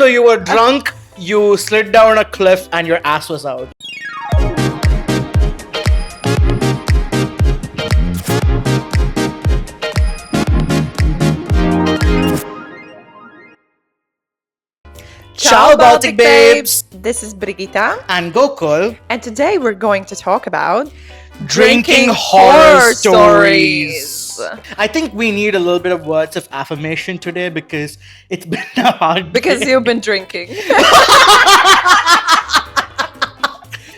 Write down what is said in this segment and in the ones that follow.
So you were drunk, you slid down a cliff, and your ass was out. Ciao, Baltic babes! This is Brigita. And Gokul. And today we're going to talk about Drinking horror stories. I think we need a little bit of words of affirmation today because it's been a hard Because day. you've been drinking.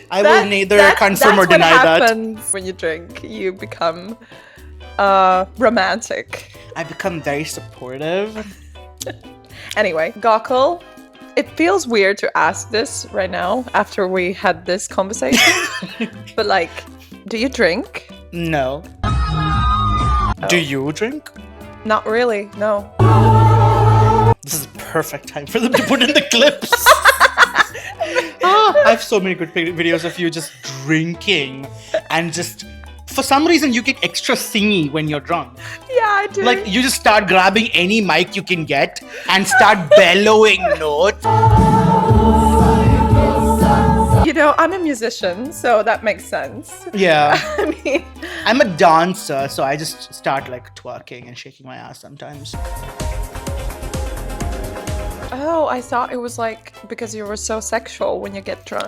I will neither confirm or deny that. That's what happens when you drink. You become romantic. I become very supportive. Anyway, Gokul, it feels weird to ask this right now after we had this conversation. But like, do you drink? No. Do you drink? Not really, no. This is a perfect time for them to put in the clips. I have so many good videos of you just drinking and just, for some reason, you get extra singy when you're drunk. Yeah, I do. Like, you just start grabbing any mic you can get and start bellowing notes. You know, I'm a musician, so that makes sense. Yeah. I mean, I'm a dancer, so I just start like twerking and shaking my ass sometimes. oh, I thought it was like because you were so sexual when you get drunk.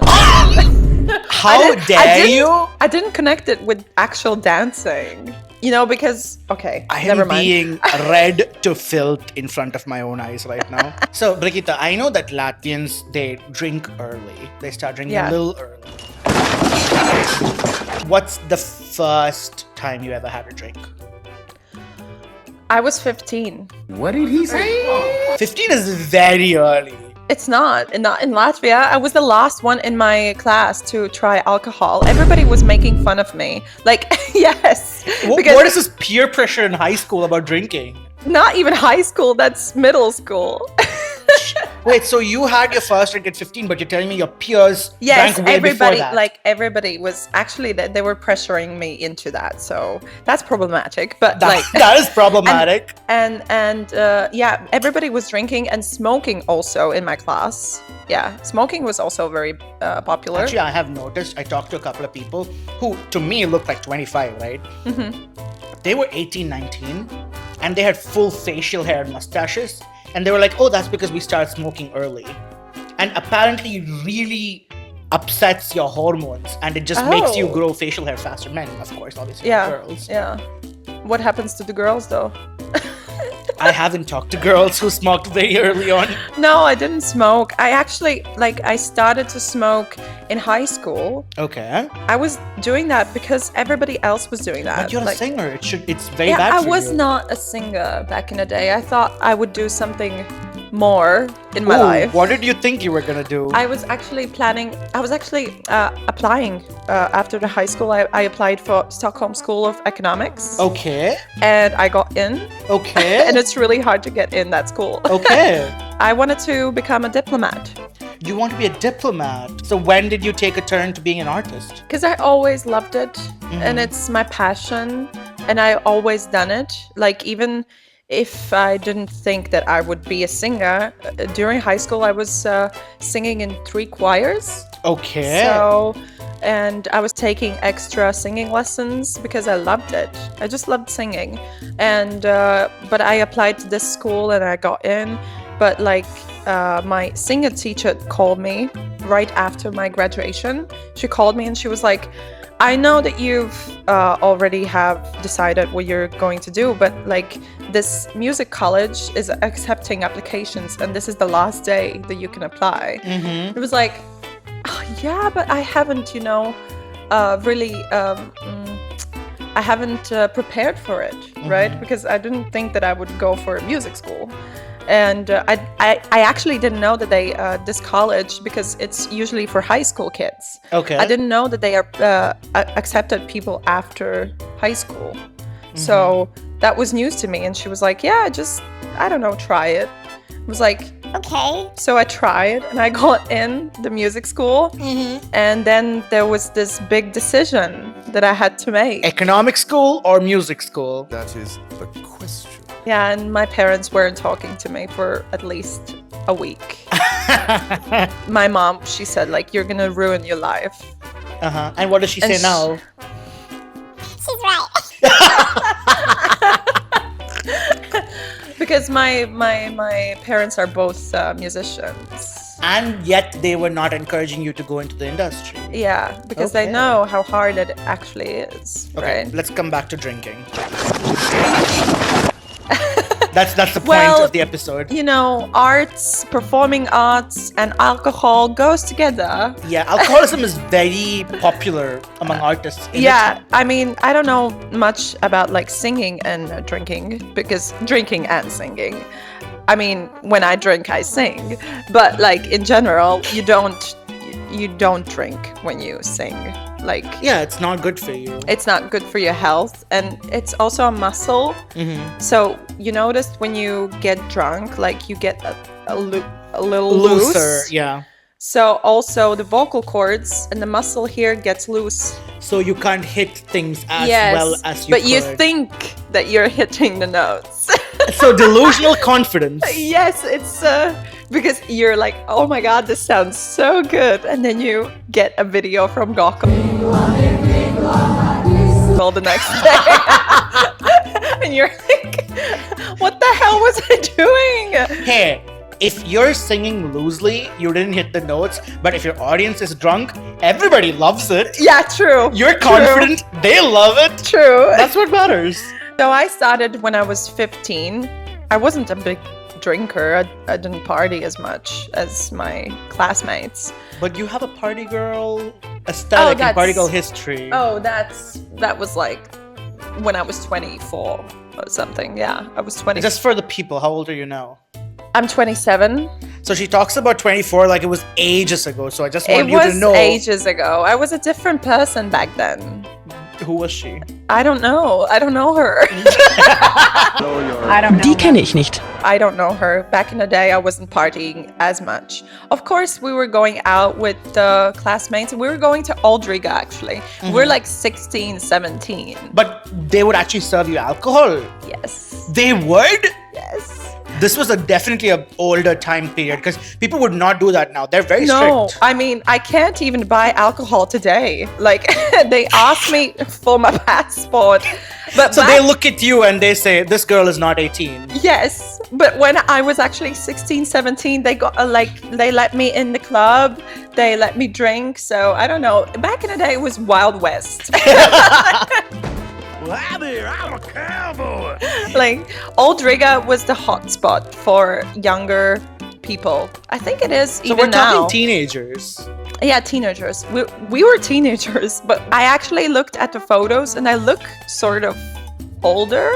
How dare you? I didn't connect it with actual dancing. You know, because, okay, I never am mind. being read to filth in front of my own eyes right now. So, Brigita, I know that Latvians, they drink early. They start drinking a little early. What's the first time you ever had a drink? I was 15. What did he say? 15 is very early. It's not in Latvia. I was the last one in my class to try alcohol. Everybody was making fun of me. Like, yes. What is this peer pressure in high school about drinking? Not even high school, that's middle school. Wait, so you had your first drink at 15, but you're telling me your peers Yes, drank way before that? everybody was actually they were pressuring me into that. So that's problematic. But that is problematic. And yeah, everybody was drinking and smoking also in my class. Yeah, smoking was also very popular. Actually, I have noticed, I talked to a couple of people who, to me, looked like 25, right? Mm-hmm. They were 18, 19, and they had full facial hair and mustaches. And they were like, oh, that's because we started smoking early. And apparently it really upsets your hormones and it just makes you grow facial hair faster. Men, of course, obviously, not girls. Yeah. What happens to the girls, though? I haven't talked to girls who smoked very early on. No, I didn't smoke. I actually, I started to smoke in high school. Okay. I was doing that because everybody else was doing that. But you're a singer. It's very bad for you. I was not a singer back in the day. I thought I would do something more in my life. What did you think you were going to do? I was actually applying after the high school. I applied for Stockholm School of Economics. Okay. And I got in. Okay. And it's really hard to get in that school. Okay. I wanted to become a diplomat. You want to be a diplomat. So when did you take a turn to being an artist? Because I always loved it. And it's my passion. And I always done it. Like, even if I didn't think that I would be a singer, during high school I was singing in 3 choirs. Okay. So, and I was taking extra singing lessons because I loved it. I just loved singing. And but I applied to this school and I got in. But my singer teacher called me right after my graduation. She called me and she was like, I know that you've already have decided what you're going to do, but this music college is accepting applications and this is the last day that you can apply. Mm-hmm. It was like, oh, yeah, but I haven't, really, I haven't prepared for it, right? Because I didn't think that I would go for a music school. And I actually didn't know that they this college, because it's usually for high school kids. Okay. I didn't know that they are accepted people after high school. Mm-hmm. So that was news to me. And she was like, yeah, just, I don't know, try it. I was like, okay. So I tried and I got in the music school. Mm-hmm. And then there was this big decision that I had to make. Economic school or music school? That is the question. Yeah, and my parents weren't talking to me for at least a week. My mom, she said, like, you're gonna ruin your life. And what does she say now? She's right. Because my parents are both musicians. And yet they were not encouraging you to go into the industry. Yeah, because they know how hard it actually is, Okay, right? let's come back to drinking. That's the point Well, of the episode. You know, arts, performing arts, and alcohol goes together. Yeah, alcoholism is very popular among artists. Yeah, I mean, I don't know much about like singing and drinking, because drinking and singing. I mean, when I drink, I sing, but like in general, you don't drink when you sing. Like, Yeah, it's not good for you. it's not good for your health, and it's also a muscle. So you noticed when you get drunk, like you get a little Looser, loose. yeah. So also the vocal cords and the muscle here gets loose. So you can't hit things as Yes, well as you but could. you think that you're hitting the notes. So delusional confidence. Yes, it's because you're like, oh my god, this sounds so good, and then you get a video from Gokul the next day, and you're like, what the hell was I doing? Hey, if you're singing loosely, you didn't hit the notes, but if your audience is drunk, everybody loves it. Yeah, true. You're True. confident, they love it. True. That's what matters. So I started when I was 15. I wasn't a big drinker. I didn't party as much as my classmates. But you have a party girl aesthetic and party girl history. Oh, that was like when I was 24 or something. Yeah, I was 20. Just for the people, how old are you now? I'm 27. So she talks about 24 like it was ages ago. So I just want It you to was know. ages ago. I was a different person back then. Who was she? I don't know. I don't know her. Die kenne ich nicht. I don't know her. Back in the day, I wasn't partying as much. Of course, we were going out with the classmates. We were going to Aldriga, actually. We're like 16, 17. But they would actually serve you alcohol. Yes. They would? Yes. This was definitely an older time period because people would not do that now. They're very No, strict. I mean, I can't even buy alcohol today. Like, they asked me for my passport. But So back- they look at you and they say, this girl is not 18. Yes, but when I was actually 16, 17, they got they let me in the club, they let me drink. So I don't know. Back in the day, it was Wild West. I'm a cowboy. Like, Aldriga was the hot spot for younger people. I think it is So even we're talking now. teenagers. Yeah, teenagers. We were teenagers, but I actually looked at the photos and I look sort of older.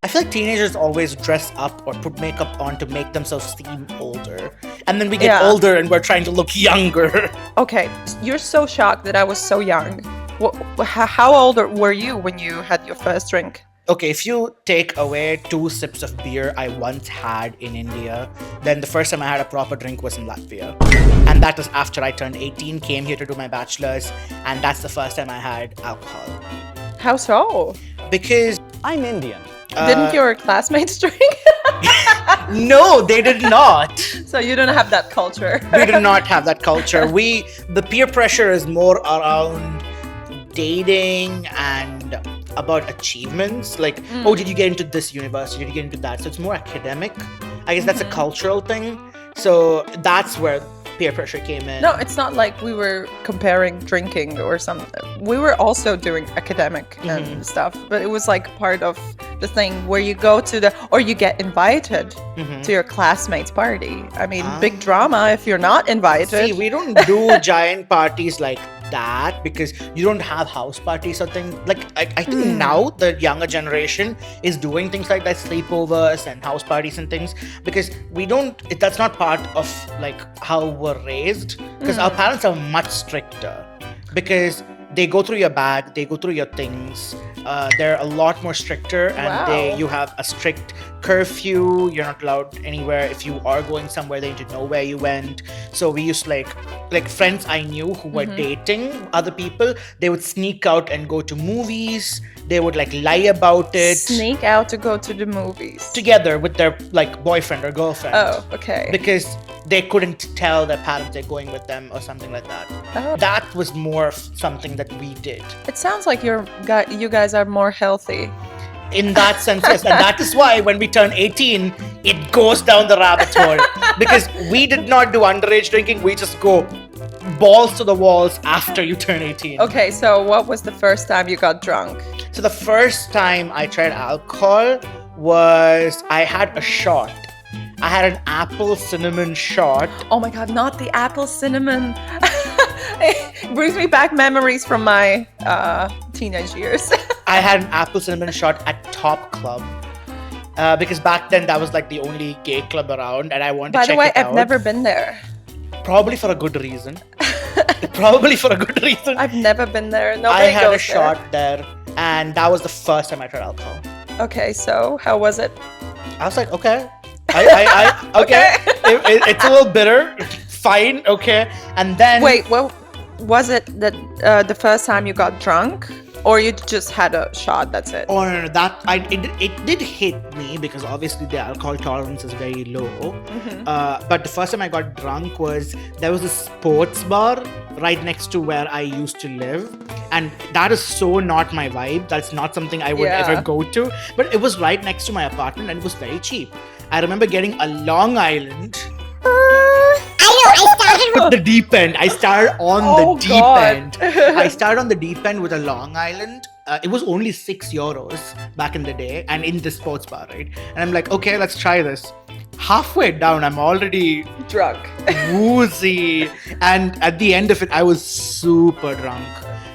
I feel like teenagers always dress up or put makeup on to make themselves seem older. And then we get Yeah. older and we're trying to look younger. Okay, you're so shocked that I was so young. How old were you when you had your first drink? Okay, if you take away 2 sips of beer I once had in India, then the first time I had a proper drink was in Latvia. And that was after I turned 18, came here to do my bachelor's, and that's the first time I had alcohol. How so? Because I'm Indian. Didn't your classmates drink? no, they did not. So you don't have that culture. We did not have that culture. The peer pressure is more around dating and about achievements. Like, oh, did you get into this university? Did you get into that? So it's more academic. I guess that's a cultural thing. So that's where peer pressure came in. No, it's not like we were comparing drinking or something. We were also doing academic and stuff, but it was like part of the thing where you go to or you get invited to your classmates' party. I mean, big drama if you're not invited. See, we don't do giant parties like that because you don't have house parties or things. Like, I think now the younger generation is doing things like that, sleepovers and house parties and things, because that's not part of like how we're raised, because our parents are much stricter because they go through your bag, they go through your things. They're a lot more stricter, and Wow. you have a strict curfew. You're not allowed anywhere. If you are going somewhere, they need to know where you went. So we used to like friends I knew who were dating other people. They would sneak out and go to movies. They would like lie about it. Sneak out to go to the movies. Together with their like boyfriend or girlfriend. Oh, okay. Because they couldn't tell their parents they're going with them or something like that. Oh. That was more of something that we did. It sounds like you guys are more healthy. In that sense, yes. And that is why when we turn 18, it goes down the rabbit hole. Because we did not do underage drinking. We just go balls to the walls after you turn 18. Okay, so what was the first time you got drunk? So the first time I tried alcohol was I had a shot. I had an apple cinnamon shot. Oh my god, not the apple cinnamon. It brings me back memories from my teenage years. I had an apple cinnamon shot at Top Club. Because back then that was like the only gay club around and I wanted to check it out. By the way, I've never been there. Probably for a good reason. Probably for a good reason. I've never been there. Nobody I had goes a shot there and that was the first time I tried alcohol. Okay, so how was it? I was like, okay. Okay. It's a little bitter. Fine, okay. And then... Wait, well, was it that the first time you got drunk? Or you just had a shot, that's it? Oh, no, it did hit me because obviously the alcohol tolerance is very low. But the first time I got drunk was, there was a sports bar right next to where I used to live. And that is so not my vibe. That's not something I would ever go to. But it was right next to my apartment and it was very cheap. I remember getting a Long Island. I started With the deep end. I started on the deep end. I started on the deep end with a Long Island. It was only €6 back in the day and in the sports bar, right? And I'm like, okay, let's try this. Halfway down, I'm already Drunk. woozy. And at the end of it, I was super drunk.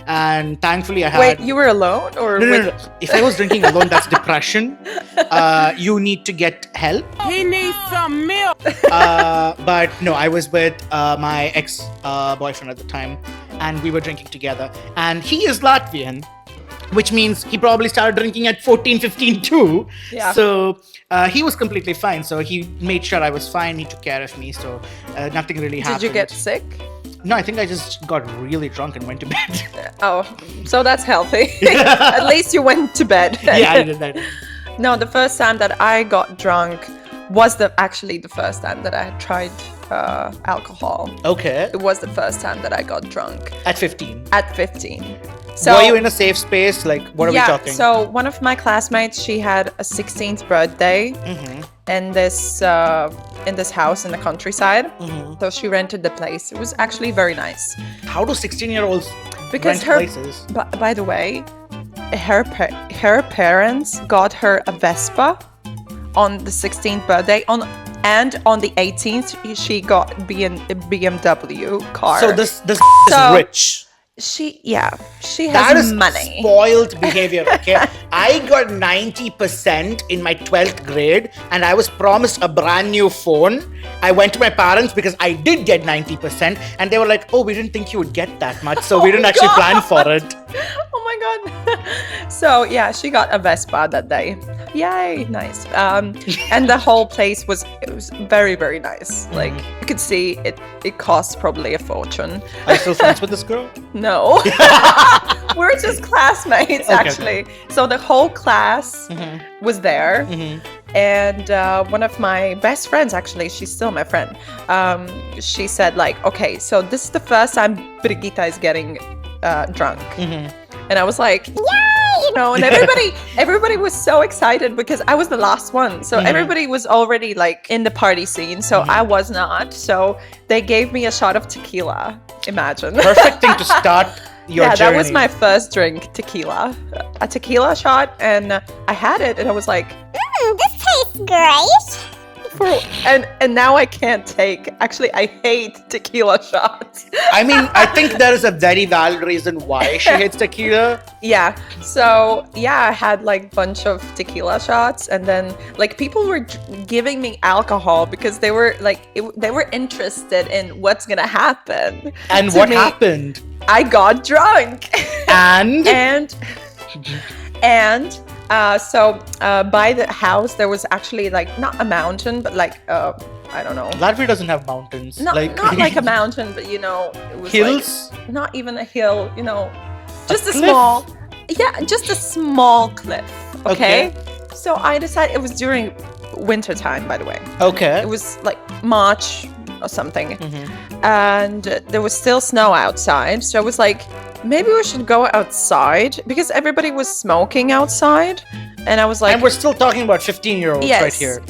And thankfully I had... Wait, you were alone? Or No. If I was drinking alone, that's depression. You need to get help. He needs some milk. But no, I was with my ex-boyfriend at the time. And we were drinking together. And he is Latvian. Which means he probably started drinking at 14, 15 too. Yeah. So he was completely fine. So he made sure I was fine. He took care of me. So nothing really happened. Did you get sick? No, I think I just got really drunk and went to bed. Oh, so that's healthy. At least you went to bed. Yeah, I did that. No, the first time that I got drunk was actually the first time that I had tried alcohol. Okay. It was the first time that I got drunk. At 15. At 15. So, were you in a safe space? Like, what are we talking? So one of my classmates, she had a 16th birthday in this house in the countryside. So she rented the place. It was actually very nice. How do 16-year-olds Because rent places? By the way, her parents got her a Vespa on the 16th birthday. And on the 18th, she got a BMW car. So this is rich. She has That is money. spoiled behavior, okay? I got 90% in my 12th grade and I was promised a brand new phone. I went to my parents because I did get 90% and they were like, oh, we didn't think you would get that much, so we didn't actually plan for it. Oh my god. So yeah, she got a Vespa that day. Yay, nice. And the whole place was very, very nice. Like you could see it cost probably a fortune. Are you still friends with this girl? No. We're just classmates, actually. So the whole class was there. And one of my best friends, actually, she's still my friend. She said like, okay, so this is the first time Brigita is getting drunk. And I was like, yay! You know, and everybody was so excited because I was the last one. So everybody was already like in the party scene. So I was not. So they gave me a shot of tequila. Imagine. Perfect thing to start your journey. That was my first drink, tequila. A tequila shot, and I had it, and I was like, this tastes great. and now I can't take. Actually, I hate tequila shots. I mean, I think there is a very valid reason why she hates tequila. Yeah. So yeah, I had like a bunch of tequila shots, and then like people were giving me alcohol because they were like they were interested in what's gonna happen. And what happened? I got drunk. And So by the house, there was actually like not a mountain, but like I don't know. Latvia doesn't have mountains. Not like a mountain, but it was hills. like, not even a hill, just a cliff? small, just a small cliff. Okay. So I decided it was during winter time, by the way. Okay. It was like March or something, and there was still snow outside. So I was like, maybe we should go outside because everybody was smoking outside, and I was like, And we're still talking about 15-year-olds yes, right here.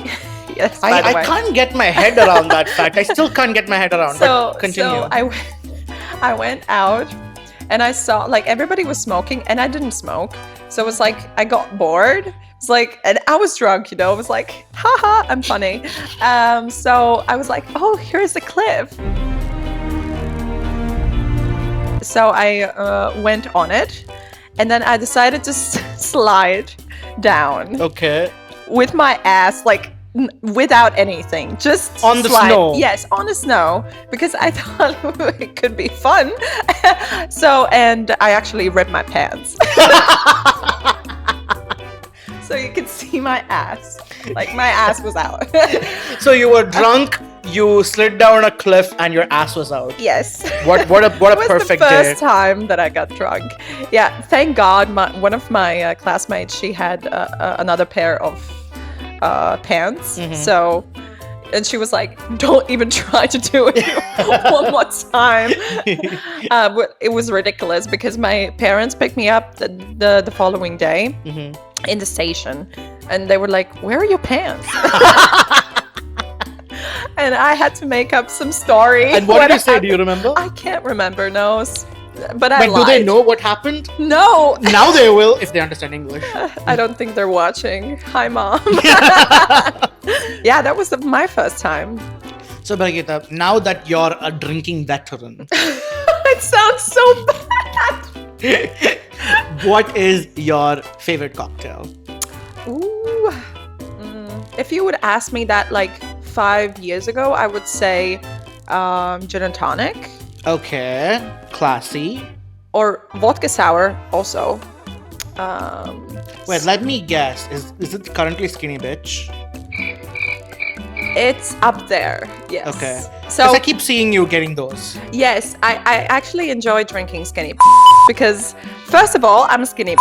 yes. By the I way. can't get my head around that fact. I still can't get my head around. But continue. So I went out and I saw like everybody was smoking and I didn't smoke. So it was like I got bored. It's like, and I was drunk, It was like, haha, I'm funny. So I was like, oh, here's the cliff. So I went on it, and then I decided to slide down Okay. with my ass, like without anything, just On the slide. snow. Yes, on the snow, because I thought it could be fun. So, and I actually ripped my pants. So you could see my ass. Like my ass was out. So you were drunk, you slid down a cliff, and your ass was out. Yes. What a It was perfect the first day. time that I got drunk. Yeah, thank God. One of my classmates, she had another pair of pants. So, and she was like, "Don't even try to do it one more time." But it was ridiculous because my parents picked me up the following day in the station, and they were like, "Where are your pants?" And I had to make up some story. And what did you say? Do you remember? I can't remember, no. But I But do lied. they know what happened? No, Now they will if they understand English. I don't think they're watching. Hi, Mom. Yeah, that was my first time. So, Brigita, now that you're a drinking veteran, It sounds so bad. what is your favorite cocktail? Ooh. If you would ask me that like 5 years ago, I would say gin and tonic Okay, classy. or vodka sour also. Wait, let me guess. Is it currently Skinny Bitch? It's up there. Yes. Okay. So Because I keep seeing you getting those. yes, I actually enjoy drinking skinny because first of all, I'm a skinny.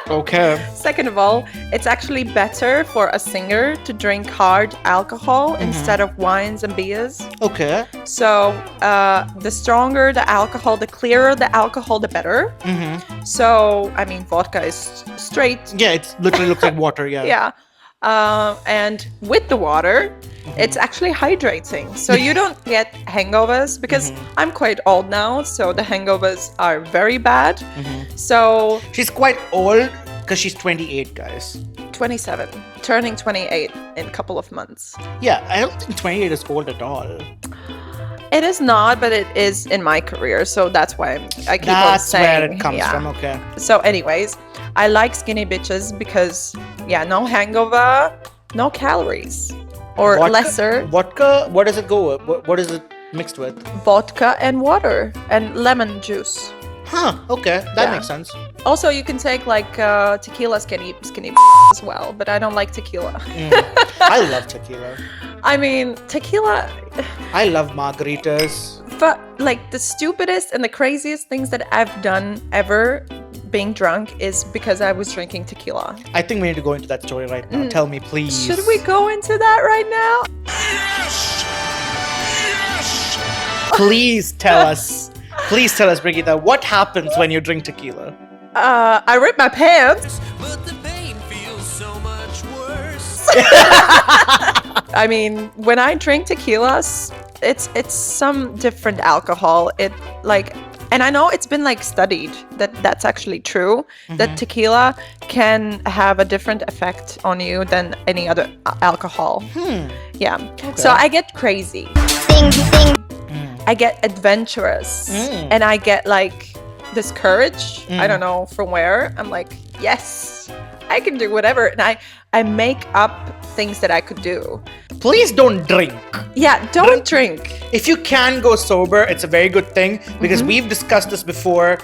Okay. Second of all, it's actually better for a singer to drink hard alcohol instead of wines and beers. Okay. So the stronger the alcohol, the clearer the alcohol, the better. So, I mean, vodka is straight. Yeah, it literally looks like water. Yeah. Yeah. And with the water, it's actually hydrating. So you don't get hangovers because I'm quite old now. So the hangovers are very bad. So She's quite old because she's 28, guys. 27, turning 28 in a couple of months. Yeah, I don't think 28 is old at all. It is not, but it is in my career. So that's why I keep on That's saying. where it comes yeah. from. Okay. So anyways, I like skinny bitches because, yeah, no hangover, no calories. Or Vodka- lesser, Vodka? What does it go with? What is it mixed with? vodka and water and lemon juice. Huh, okay. That Yeah. makes sense. Also, you can take like tequila skinny as well, but I don't like tequila. I love tequila. I mean, tequila, I love margaritas. but like the stupidest and the craziest things that I've done ever being drunk is because I was drinking tequila. I think we need to go into that story right now. Tell me, please. Should we go into that right now? Please tell us. Please tell us, Brigita, what happens when you drink tequila? I ripped my pants. But the pain feels so much worse. I mean, when I drink tequilas, it's some different alcohol. It like, and I know it's been like studied that that's actually true. That tequila can have a different effect on you than any other alcohol. Yeah. So I get crazy. I get adventurous, and I get like this courage. I don't know from where. I'm like, yes, I can do whatever, and I make up things that I could do. please don't drink. Yeah, don't drink. If you can go sober, it's a very good thing because we've discussed this before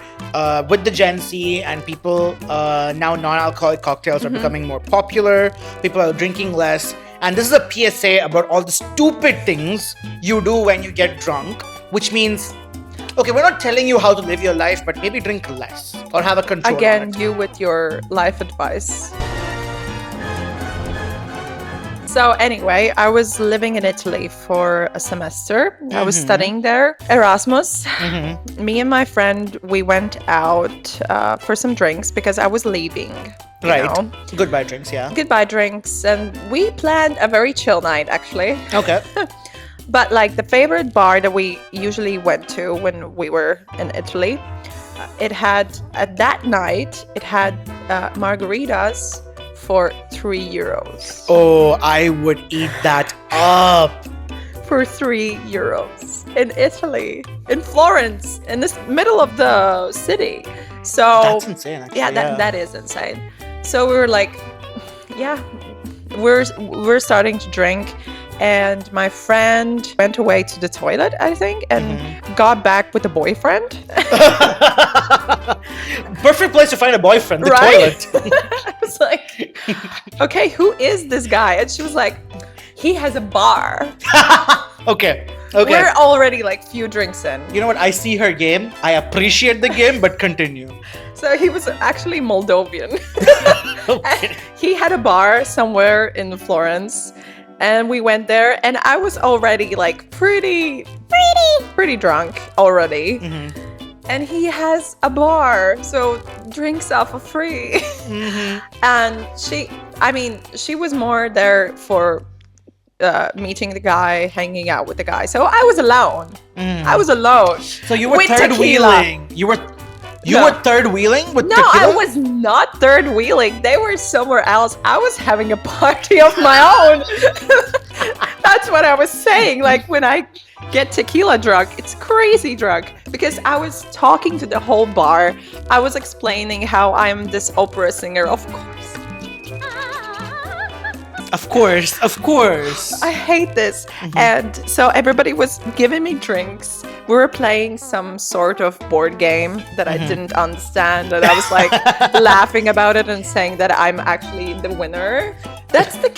with the Gen Z and people. Now non-alcoholic cocktails are becoming more popular. People are drinking less. And this is a PSA about all the stupid things you do when you get drunk, which means, okay, we're not telling you how to live your life, but maybe drink less or have a control. Again, on it. you with your life advice. So anyway, I was living in Italy for a semester. I was studying there, Erasmus. Me and my friend, we went out for some drinks because I was leaving. you Right. know. Goodbye drinks, yeah. Goodbye drinks. And we planned a very chill night, actually. Okay. But like the favorite bar that we usually went to when we were in Italy, it had, at that night, it had margaritas for €3. Oh, I would eat that up. For €3 in Italy, in Florence, in the middle of the city. So That's insane, actually. yeah, that is insane. So we were like, yeah, we're starting to drink, and my friend went away to the toilet, I think, and got back with a boyfriend. Perfect place to find a boyfriend, the Right? toilet. I was like, okay, who is this guy? And she was like, he has a bar. Okay. We're already like few drinks in. You know what? I see her game. I appreciate the game, but continue. So he was actually Moldovan. Okay. He had a bar somewhere in Florence, and we went there, and I was already like pretty drunk already. And he has a bar, so drinks are for free. And she was more there for meeting the guy, hanging out with the guy. So I was alone. I was alone. So you were with third tequila. wheeling. You were No. third wheeling with No, tequila? I was not third wheeling. They were somewhere else. I was having a party of my own. That's what I was saying. Like when I get tequila drunk, it's crazy drunk because I was talking to the whole bar. I was explaining how I'm this opera singer, of course. Of course. I hate this. And so everybody was giving me drinks. We were playing some sort of board game that I didn't understand. And I was like laughing about it and saying that I'm actually the winner. That's the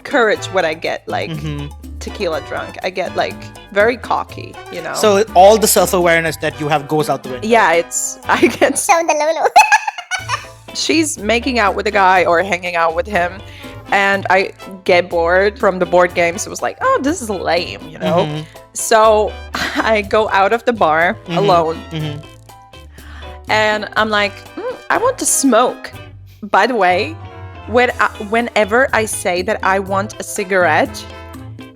courage when I get like tequila drunk. I get like very cocky, you know? So all the self-awareness that you have goes out the window. Yeah, I get So the Lulu. she's making out with a guy or hanging out with him, and I get bored from the board game, so it was like, oh, this is lame, you know? So I go out of the bar alone, and I'm like, I want to smoke. By the way, whenever I say that I want a cigarette,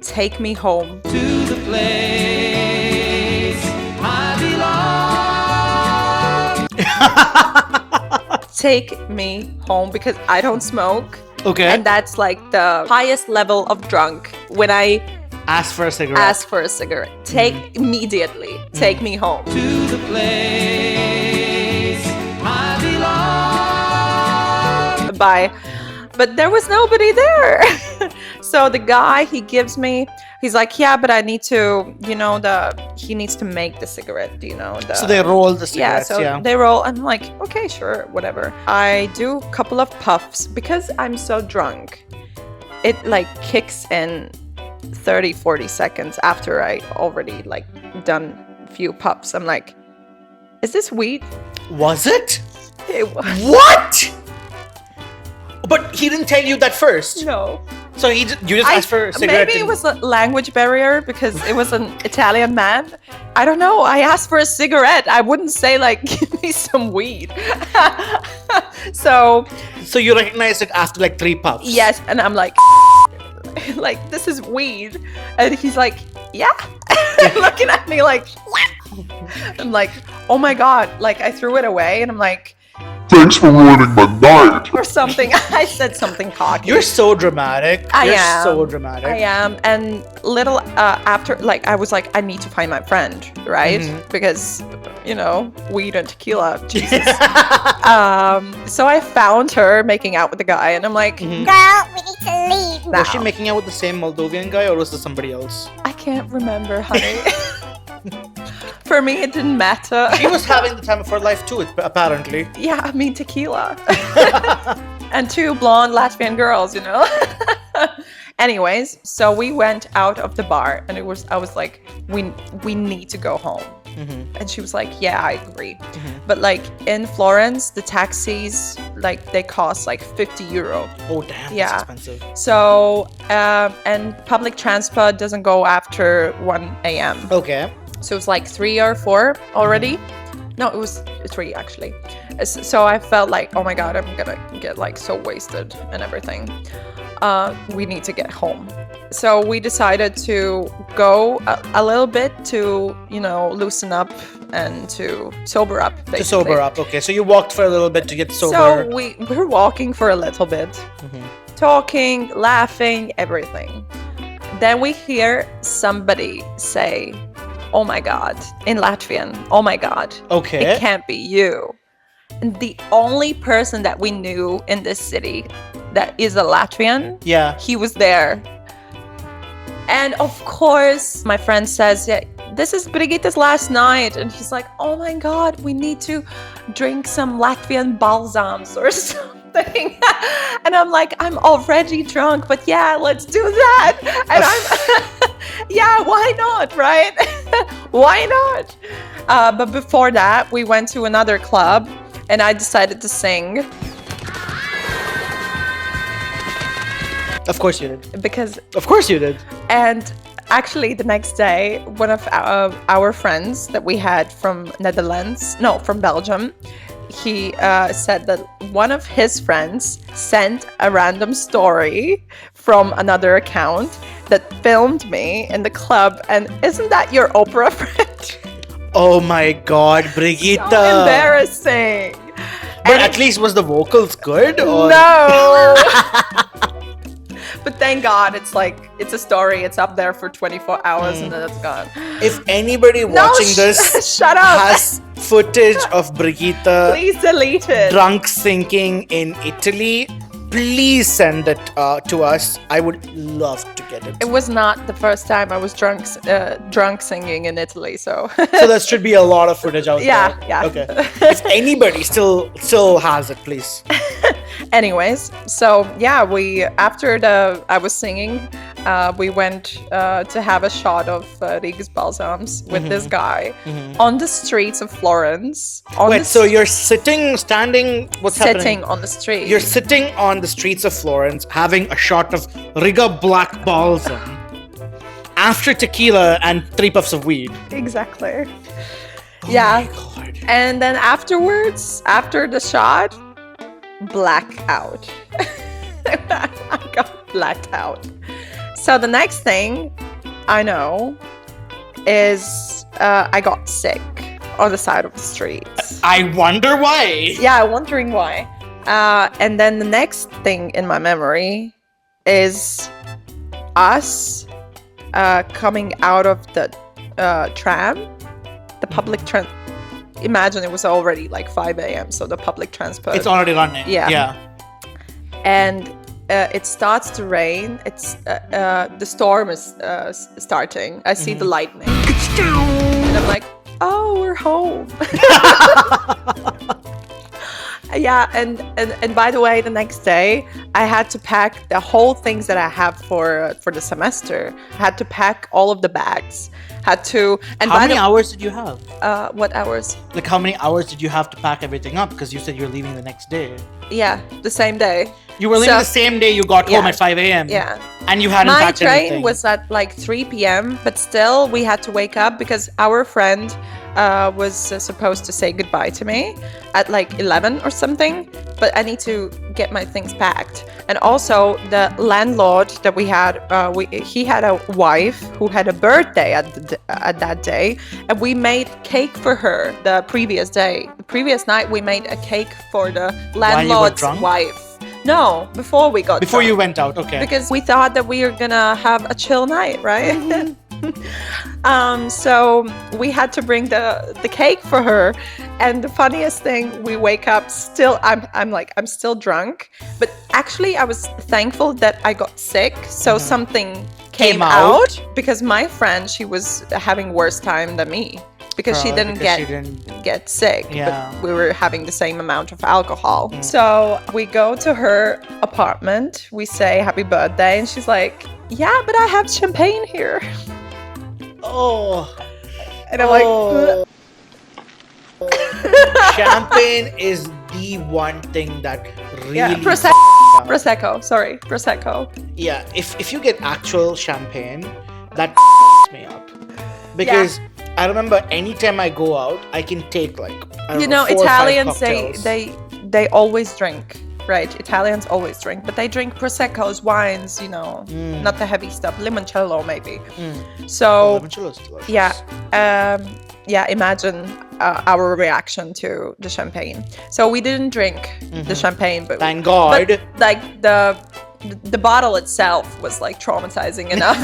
take me home. To the place I belong. Take me home because I don't smoke. Okay. And that's like the highest level of drunk when I Ask for a cigarette. ask for a cigarette. Immediately. Take me home. To the place I belong. Bye. But there was nobody there. So the guy, he's like, yeah, but I need to, he needs to make the cigarette, So they roll the yeah, cigarettes, so they roll. I'm like, okay, sure, whatever. I do a couple of puffs because I'm so drunk. It like kicks in 30, 40 seconds after I already like done a few puffs. I'm like, is this weed? Was it? It was. What? But he didn't tell you that first. No. So you just asked for a cigarette. Maybe it was a language barrier because it was an Italian man. I don't know. I asked for a cigarette. I wouldn't say like, give me some weed. So you recognized it after like 3 puffs. yes, and I'm like, like this is weed, and he's like, yeah, looking at me like, yeah. I'm like, oh my god, like I threw it away, and I'm like, Thanks for ruining my night. or something. I said something cocky. You're so dramatic. I You're am. so dramatic. I am. And little after, like, I was like, I need to find my friend, right? Because, you know, weed and tequila. Jesus. So I found her making out with the guy, and I'm like, Girl, we need to leave. Was she now. making out with the same Moldovan guy, or was this somebody else? I can't remember, honey. For me, it didn't matter. She was having the time of her life too, apparently. Yeah, I mean tequila. And two blonde Latvian girls, you know? Anyways, so we went out of the bar, and I was like, we need to go home. And she was like, yeah, I agree. But like in Florence, the taxis, like they cost like 50 euro. Oh damn, Yeah. that's expensive. So, and public transport doesn't go after 1 a.m. Okay. So it was like 3 or 4 already. No, it was 3 actually. So I felt like, oh my God, I'm gonna get like so wasted and everything. We need to get home. So we decided to go a little bit to, you know, loosen up and to sober up. Basically. To sober up. Okay, so you walked for a little bit to get sober. So we're walking for a little bit, talking, laughing, everything. Then we hear somebody say, oh my God, in Latvian, oh my God, Okay. it can't be you. And the only person that we knew in this city that is a Latvian, Yeah. he was there. And of course, my friend says, yeah, this is Brigita's last night. And he's like, oh my God, we need to drink some Latvian balsams or something. And I'm like, I'm already drunk, but yeah, let's do that. And I'm, yeah, why not, right? Why not? But before that, we went to another club and I decided to sing Of course you did. because Of course you did. And actually, the next day, one of our friends that we had from from Belgium, he said that one of his friends sent a random story from another account that filmed me in the club. And isn't that your opera friend? Oh my God, Brigita. So embarrassing. But at least was the vocals good? Or? No. But thank God, it's a story. It's up there for 24 hours and then it's gone. If anybody watching this shut up. has footage of Brigita Please delete it. drunk singing in Italy, please send it to us. I would love to get it. It was not the first time I was drunk singing in Italy, so So there should be a lot of footage out Yeah, there. yeah. Okay. If anybody still has it, please. anyways, so yeah, I was singing, we went to have a shot of Riga's balsams with this guy on the streets of Florence. Wait, so you're standing, what's happening? sitting on the street. You're sitting on the streets of Florence having a shot of Riga Black Balsam after tequila and 3 puffs of weed. Exactly. Oh Yeah. my God. And then afterwards, after the shot, blackout. I got blacked out. So the next thing I know is I got sick on the side of the street. I wonder why. Yeah, I'm wondering why. And then the next thing in my memory is us coming out of the tram, the public tram. Imagine it was already like 5 a.m. So the public transport. It's already running. Yeah. And it starts to rain. It's the storm is starting. I see the lightning, and I'm like, "Oh, we're home." Yeah, and by the way, the next day I had to pack the whole things that I have for the semester. I had to pack all of the bags. Had to. And How by many hours did you have? what hours? Like, how many hours did you have to pack everything up? Because you said you're leaving the next day. Yeah, the same day. You were leaving So- the same day you got home Yeah. at 5 a.m. Yeah. And you hadn't My packed train anything. was at like 3 p.m., but still we had to wake up because our friend was supposed to say goodbye to me at like 11 or something, but I need to get my things packed. And also the landlord that we had, he had a wife who had a birthday at that day, and we made cake for her the previous day. The previous night we made a cake for the landlord's drunk? wife. No, before we got Before drunk. you went out, okay. Because we thought that we were gonna have a chill night, right? So we had to bring the cake for her, and the funniest thing, we wake up still. I'm still drunk, but actually I was thankful that I got sick, so something came out because my friend, she was having worse time than me. Because she didn't get sick, Yeah. but we were having the same amount of alcohol. So we go to her apartment, we say happy birthday, and she's like, yeah, but I have champagne here. Oh. And I'm like, Oh. Champagne is the one thing that really yeah, Prosecco, sorry, Prosecco. Yeah, if you get actual champagne, that me up. Because I remember anytime I go out, I can take like, I don't know, 4 or 5 Italians, cocktails. they always drink, right? Italians always drink, but they drink Proseccos, wines, not the heavy stuff, limoncello maybe. So Limoncello's delicious. yeah, imagine our reaction to the champagne. So we didn't drink the champagne, but Thank God. But, like the bottle itself was like traumatizing enough.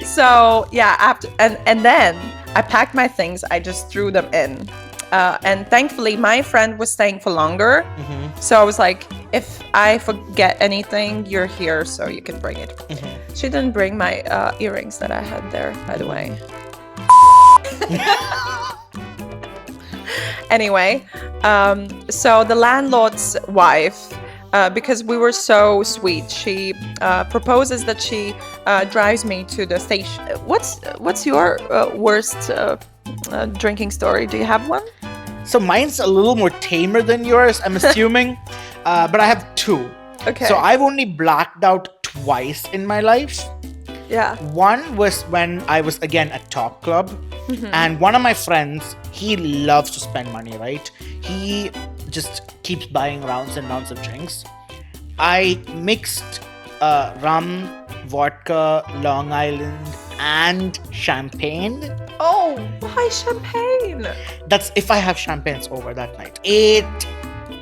So yeah, after and then I packed my things. I just threw them in, and thankfully my friend was staying for longer. So I was like, if I forget anything, you're here, so you can bring it. She didn't bring my earrings that I had there, by the way. Anyway, so the landlord's wife, because we were so sweet, she proposes that she drives me to the station. What's your worst drinking story? Do you have one? So mine's a little more tamer than yours, I'm assuming. But I have 2. Okay. So I've only blacked out twice in my life. Yeah. One was when I was again at Top Club, and one of my friends, he loves to spend money, right? He just keeps buying rounds and rounds of drinks. I mixed rum, vodka, Long Island, and champagne. Oh, why champagne? That's if I have champagne, it's over that night. It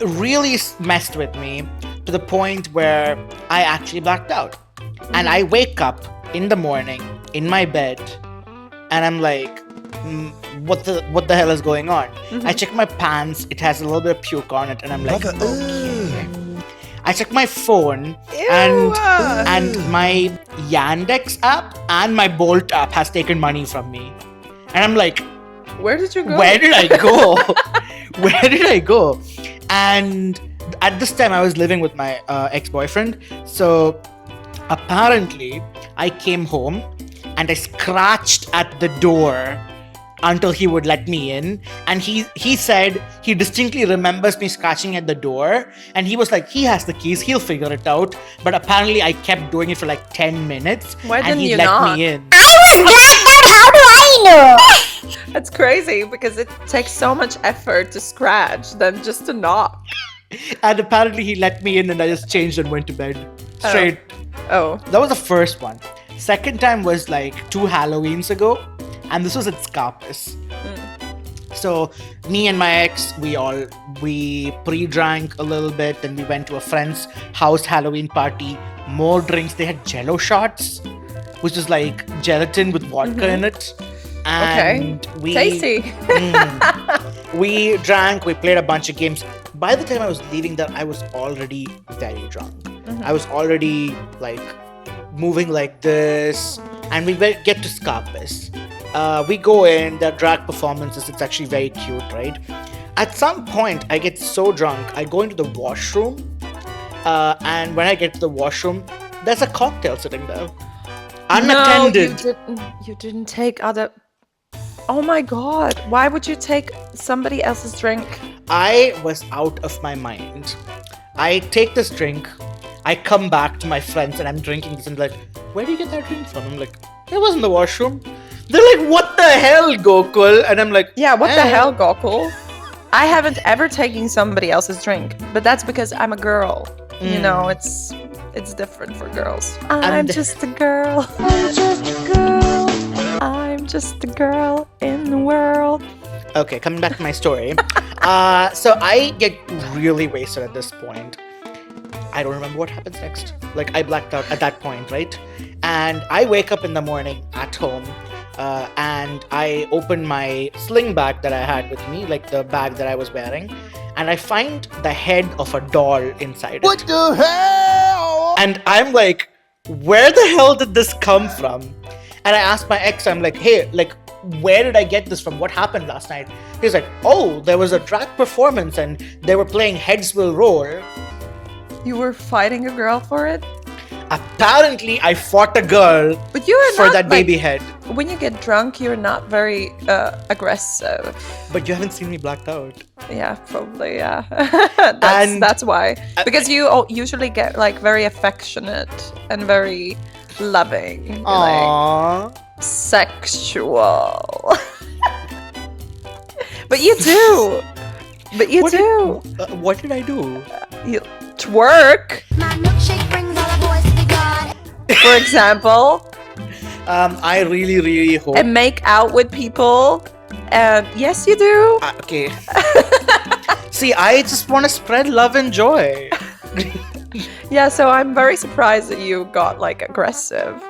really messed with me to the point where I actually blacked out. And I wake up in the morning in my bed and I'm like, what the hell is going on? I check my pants, it has a little bit of puke on it, and I'm like, okay. I check my phone and my Yandex app and my Bolt app has taken money from me. And I'm like, where did you go? where did I go? Where did I go? And at this time I was living with my ex-boyfriend. So apparently I came home and I scratched at the door until he would let me in, and he said he distinctly remembers me scratching at the door, and he was like, he has the keys, he'll figure it out. But apparently I kept doing it for like 10 minutes. Why and didn't he you let knock? me in. I was blacked out. How do I know? That's crazy because it takes so much effort to scratch than just to knock. And apparently he let me in, and I just changed and went to bed straight. Oh. That was the first one. Second time was like 2 Halloweens ago, and this was at Scarpus. So me and my ex, we pre-drank a little bit, and we went to a friend's house Halloween party. More drinks. They had Jello shots, which is like gelatin with vodka in it. And Tasty. We drank. We played a bunch of games. By the time I was leaving there, I was already very drunk. I was already like moving like this, and we get to Scarpus. We go in, there are drag performances, it's actually very cute, right? At some point, I get so drunk, I go into the washroom, and when I get to the washroom, there's a cocktail sitting there. Unattended. No, you didn't take other... Oh my god, why would you take somebody else's drink? I was out of my mind. I take this drink, I come back to my friends, and I'm drinking this, and like, where do you get that drink from? I'm like, it was in the washroom. They're like, what the hell, Gokul? And I'm like, Yeah, what the hell, Gokul? I haven't ever taken somebody else's drink, but that's because I'm a girl. You know, it's different for girls. I'm And- just a girl. I'm just a girl in the world. Okay, coming back to my story. So I get really wasted at this point. I don't remember what happens next. Like, I blacked out at that point, right? And I wake up in the morning at home, and I open my sling bag that I had with me, like the bag that I was wearing, and I find the head of a doll inside it. What the hell? And I'm like, where the hell did this come from? And I asked my ex, I'm like, hey, like, where did I get this from? What happened last night? He's like, oh, there was a drag performance and they were playing Heads Will Roll. You were fighting a girl for it? Apparently, I fought a girl But you are for not, that like, baby head. When you get drunk, you're not very aggressive. But you haven't seen me blacked out. Yeah, probably, yeah. And- that's why. Because you usually get like very affectionate and very loving. You're, like, Aww. sexual. But you do. But you What do. What did I do? You twerk, My milkshake brings all the boys to the garden. for example, I really, really hope. and make out with people. And yes, you do. Okay. See, I just want to spread love and joy. Yeah, so I'm very surprised that you got like aggressive.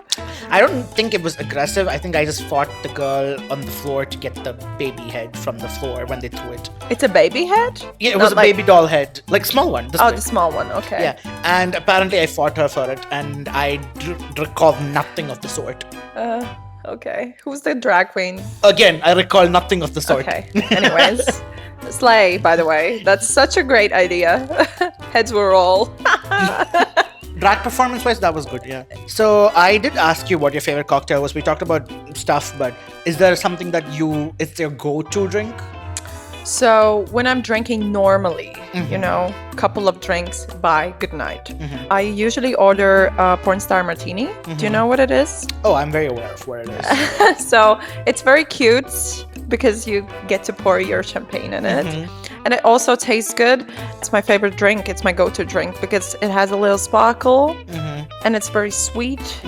I don't think it was aggressive. I think I just fought the girl on the floor to get the baby head from the floor when they threw it. It's a baby head? Yeah, it Not was a like- baby doll head, like small one. This Oh, big. the small one. Okay. Yeah, and apparently I fought her for it, and I recall nothing of the sort. Okay. Who's the drag queen? Again, I recall nothing of the sort. Okay. Anyways, slay. By the way, that's such a great idea. Heads were roll. Drag performance-wise, that was good. Yeah. So I did ask you what your favorite cocktail was. We talked about stuff, but is there something that it's your go-to drink? So when I'm drinking normally, you know, couple of drinks, bye, good night. I usually order a porn star martini. Do you know what it is? Oh, I'm very aware of where it is. So it's very cute because you get to pour your champagne in it. And it also tastes good. It's my favorite drink. It's my go-to drink because it has a little sparkle and it's very sweet.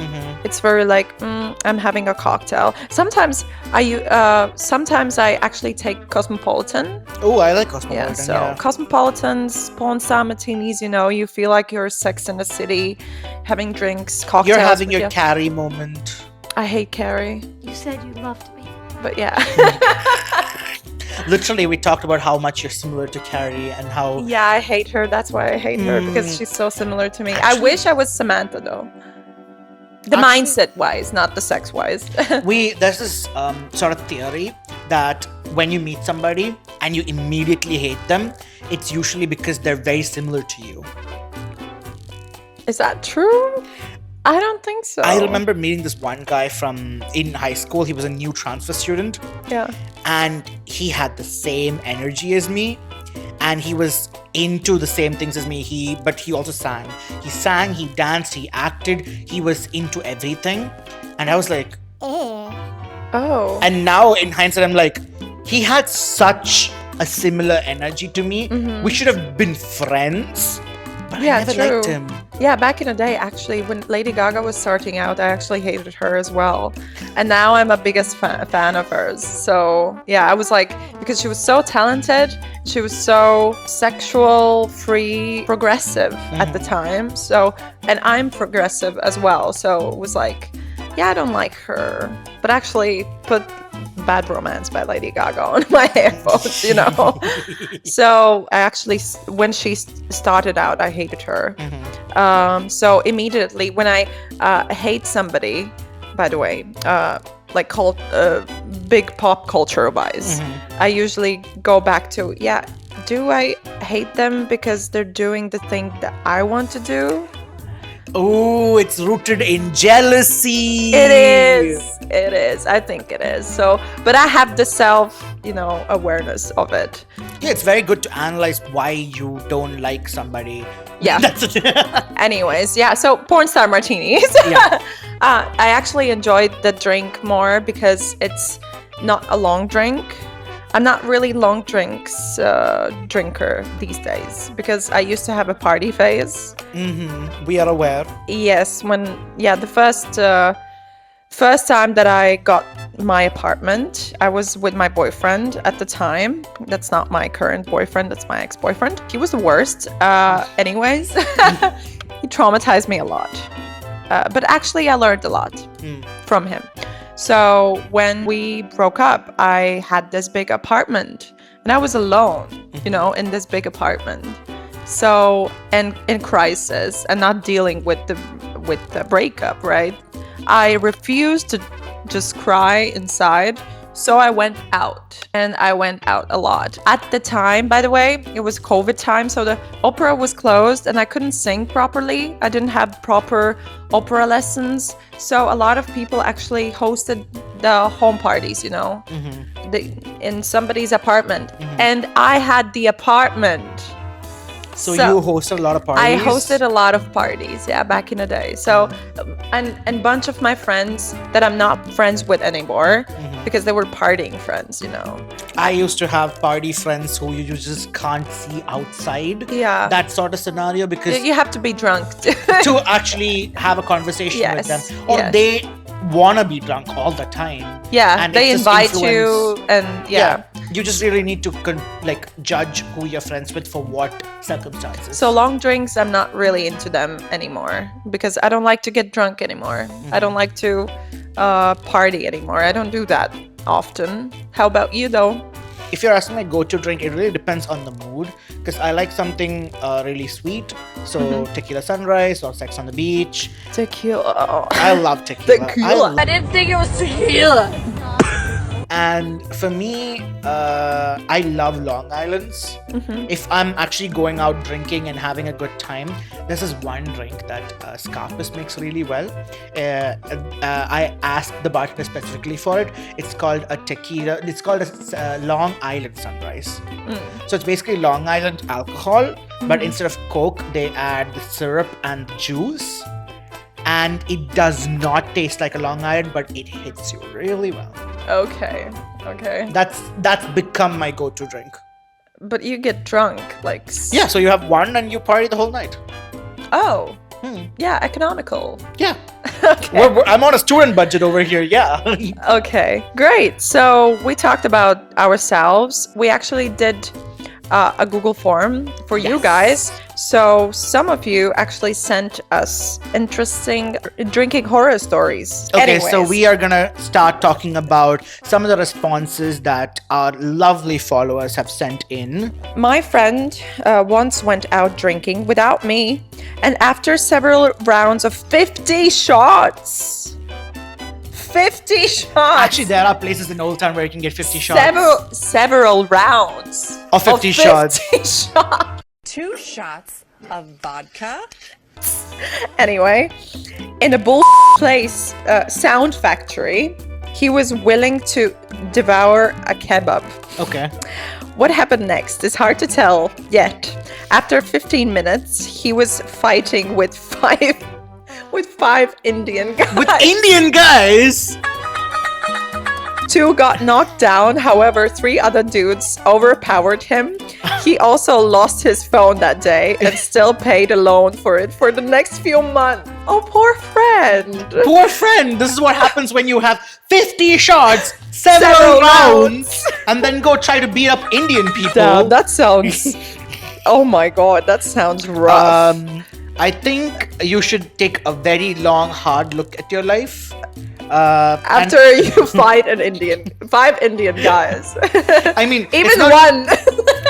It's very like, I'm having a cocktail. Sometimes I actually take Cosmopolitan. Oh, I like Cosmopolitan. Yeah, so Cosmopolitans, porn star martinis, you know, you feel like you're Sex in the City, having drinks, cocktails. You're having but your Carrie moment. I hate Carrie, You said you loved me. but yeah. Literally, we talked about how much you're similar to Carrie and how. Yeah, I hate her. That's why I hate her, because she's so similar to me. I wish I was Samantha, though. The Actually- mindset-wise, not the sex-wise. There's this sort of theory that when you meet somebody and you immediately hate them, it's usually because they're very similar to you. Is that true? I don't think so. I remember meeting this one guy in high school. He was a new transfer student, Yeah. and he had the same energy as me, and he was into the same things as me. But he also sang. He sang, he danced, he acted. He was into everything, and I was like, Oh. and now in hindsight, I'm like, he had such a similar energy to me. We should have been friends, but Yeah, I never true. liked him. Yeah, back in the day, actually, when Lady Gaga was starting out, I actually hated her as well. And now I'm a biggest fan of hers. So, yeah, I was like, because she was so talented, she was so sexual, free, progressive at the time. So, and I'm progressive as well. So it was like, yeah, I don't like her. But actually, put Bad Romance by Lady Gaga on my headphones, you know. So I actually, when she started out, I hated her. So immediately when I hate somebody, by the way, like big pop culture wise, I usually go back to, do I hate them because they're doing the thing that I want to do? Oh, it's rooted in jealousy. It is. I think it is. So, but I have the awareness of it. Yeah, it's very good to analyze why you don't like somebody. Yeah. That's it. Anyways, yeah. So porn star martinis. Yeah. I actually enjoyed the drink more because it's not a long drink. I'm not really long drinker these days because I used to have a party phase. We are aware. Yes, the first time that I got my apartment, I was with my boyfriend at the time. That's not my current boyfriend, that's my ex-boyfriend. He was the worst. Anyways, he traumatized me a lot. But actually, I learned a lot from him. So when we broke up, I had this big apartment and I was alone, in this big apartment. So, and in crisis and not dealing with the breakup, right? I refused to just cry inside. So I went out, and I went out a lot. At the time, by the way, it was COVID time, so the opera was closed and I couldn't sing properly. I didn't have proper opera lessons. So a lot of people actually hosted the home parties, in somebody's apartment. And I had the apartment. So you hosted a lot of parties? I hosted a lot of parties, back in the day. So, and bunch of my friends that I'm not friends with anymore because they were partying friends, I used to have party friends who you just can't see outside. Yeah. That sort of scenario because You have to be drunk to actually have a conversation with them. Or yes. they want to be drunk all the time. Yeah, And they it's just invite influence. you and You just really need to judge who you're friends with for what circumstances. So long drinks, I'm not really into them anymore because I don't like to get drunk anymore. I don't like to party anymore. I don't do that often. How about you though? If you're asking my go-to drink, it really depends on the mood because I like something really sweet. So tequila sunrise or sex on the beach. Tequila. I love tequila. Tequila. I didn't think it was tequila. And for me, I love Long Island's. If I'm actually going out drinking and having a good time, this is one drink that Scarpus makes really well. I asked the bartender specifically for it. It's called a tequila. It's called a Long Island Sunrise. So it's basically Long Island alcohol, but instead of Coke, they add the syrup and the juice. And it does not taste like a Long Island, but it hits you really well. Okay. That's become my go-to drink. But you get drunk, Yeah, so you have one and you party the whole night. Oh. Yeah, economical. Yeah. Okay. I'm on a student budget over here, yeah. Okay, great. So we talked about ourselves. We actually did a Google form for you guys. So some of you actually sent us interesting drinking horror stories. Okay, Anyways. so we are gonna start talking about some of the responses that our lovely followers have sent in. My friend once went out drinking without me, and after several rounds of 50 shots. 50 shots. Actually, there are places in Old Town where you can get 50 shots. Several rounds Of 50 shots. 50 shots. 2 shots of vodka. Anyway, in a bull place sound factory, he was willing to devour a kebab. Okay. What happened next is hard to tell yet. After 15 minutes, he was fighting with five Indian guys. With Indian guys? 2 got knocked down, however, 3 other dudes overpowered him. He also lost his phone that day and still paid a loan for it for the next few months. Oh, poor friend. Poor friend, this is what happens when you have 50 shots, several rounds, and then go try to beat up Indian people. Damn, that sounds... Oh my god, that sounds rough. I think you should take a very long, hard look at your life. After you fight 5 Indian guys. I mean, Even it's not, one.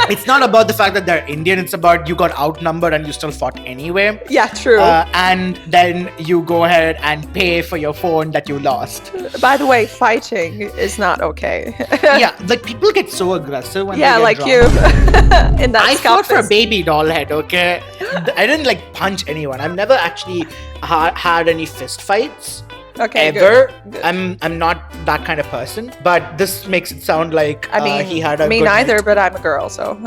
It's not about the fact that they're Indian. It's about you got outnumbered and you still fought anyway. Yeah, true. And then you go ahead and pay for your phone that you lost. By the way, fighting is not okay. Yeah, people get so aggressive when Yeah, they like get you. drunk. In that I fought for a Scarface. baby doll head, okay? I didn't punch anyone. I've never actually had any fist fights. Okay, ever. good. I'm not that kind of person, but this makes it sound like I mean, he had a me good neither, night. but I'm a girl, so.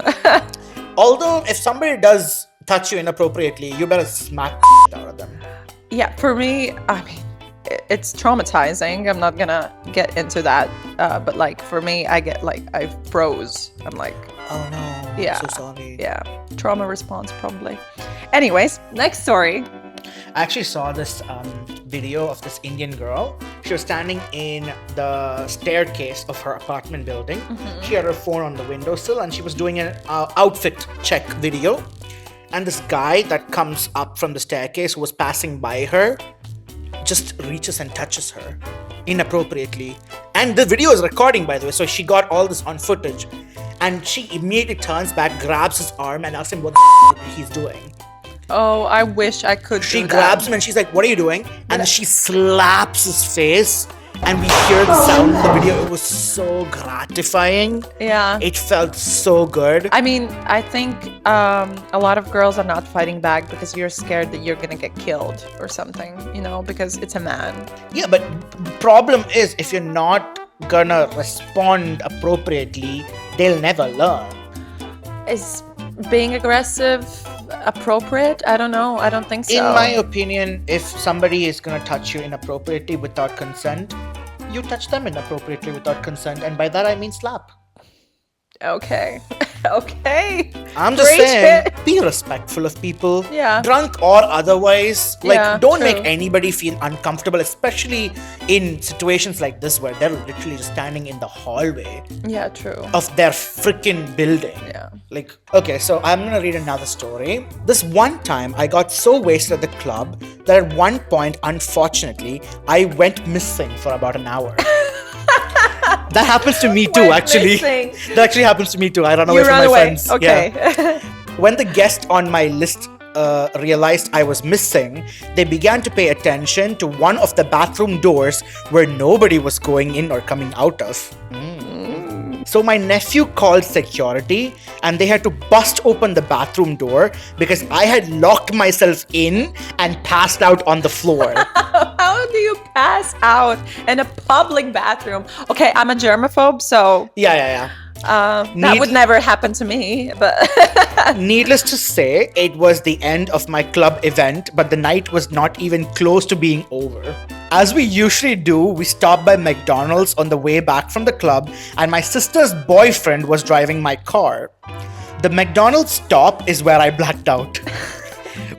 Although, if somebody does touch you inappropriately, you better smack the out of them. Yeah, for me, I mean, it's traumatizing. I'm not gonna get into that. But like for me, I froze. I'm like, Oh no. Yeah. I'm so sorry. yeah, trauma response probably. Anyways, next story. I actually saw this video of this Indian girl. She was standing in the staircase of her apartment building. She had her phone on the windowsill and she was doing an outfit check video. And this guy that comes up from the staircase who was passing by her just reaches and touches her inappropriately. And the video is recording, by the way, so she got all this on footage. And she immediately turns back, grabs his arm, and asks him what the he's doing. Oh, I wish I could. She do grabs that. him and she's like, "What are you doing?" And she slaps his face, and we hear the sound in the video. It was so gratifying. Yeah. It felt so good. I mean, I think a lot of girls are not fighting back because you're scared that you're gonna get killed or something, you know, because it's a man. Yeah, but the problem is if you're not gonna respond appropriately, they'll never learn. Is being aggressive appropriate? I don't know. I don't think so. In my opinion, if somebody is gonna touch you inappropriately without consent, you touch them inappropriately without consent, and by that I mean slap. Okay. Okay. I'm just Preach saying, it. be respectful of people. Yeah. Drunk or otherwise. Like, Yeah, don't true. make anybody feel uncomfortable, especially in situations like this where they're literally just standing in the hallway Yeah, true. of their freaking building. Yeah. Like, okay, so I'm gonna read another story. This one time, I got so wasted at the club that at one point, unfortunately, I went missing for about an hour. That happens to me too, Went actually. missing. That actually happens to me too. I run away You from run my away. friends. Okay. Yeah. When the guest on my list realized I was missing, they began to pay attention to one of the bathroom doors where nobody was going in or coming out of. So my nephew called security and they had to bust open the bathroom door because I had locked myself in and passed out on the floor. How do you pass out in a public bathroom? Okay, I'm a germaphobe, so Yeah. that Need- would never happen to me. But Needless to say, it was the end of my club event, but the night was not even close to being over. As we usually do, we stopped by McDonald's on the way back from the club, and my sister's boyfriend was driving my car. The McDonald's stop is where I blacked out.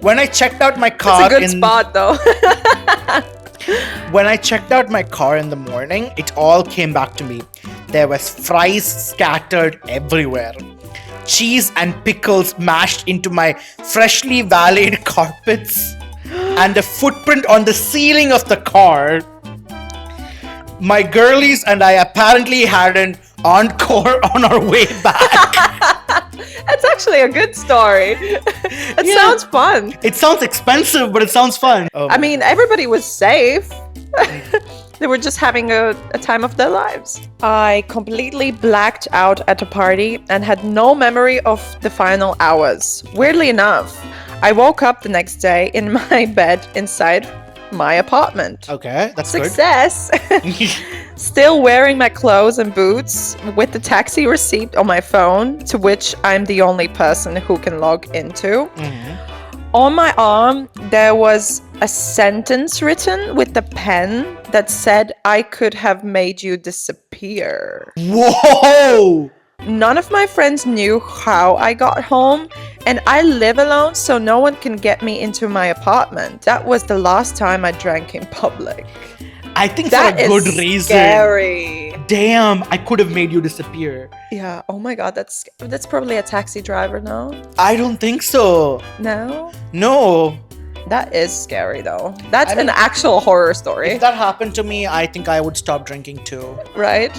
When I checked out my car, it's a good spot, though. When I checked out my car in the morning, it all came back to me. There was fries scattered everywhere. Cheese and pickles mashed into my freshly valeted carpets. And a footprint on the ceiling of the car. My girlies and I apparently had an encore on our way back. That's actually a good story. It Yeah. sounds fun. It sounds expensive, but it sounds fun. I mean, everybody was safe. They were just having a time of their lives. I completely blacked out at a party and had no memory of the final hours. Weirdly enough, I woke up the next day in my bed inside my apartment. Okay, that's Success! good. Still wearing my clothes and boots with the taxi receipt on my phone, to which I'm the only person who can log into. On my arm, there was a sentence written with a pen that said I could have made you disappear. Whoa! None of my friends knew how I got home, and I live alone, so no one can get me into my apartment. That was the last time I drank in public. I think That for a is good reason. scary. Damn, I could have made you disappear. Yeah. Oh my God, that's probably a taxi driver, no? I don't think so. No? No. That is scary, though. That's I mean, an actual horror story, If that happened to me, I think I would stop drinking too. right?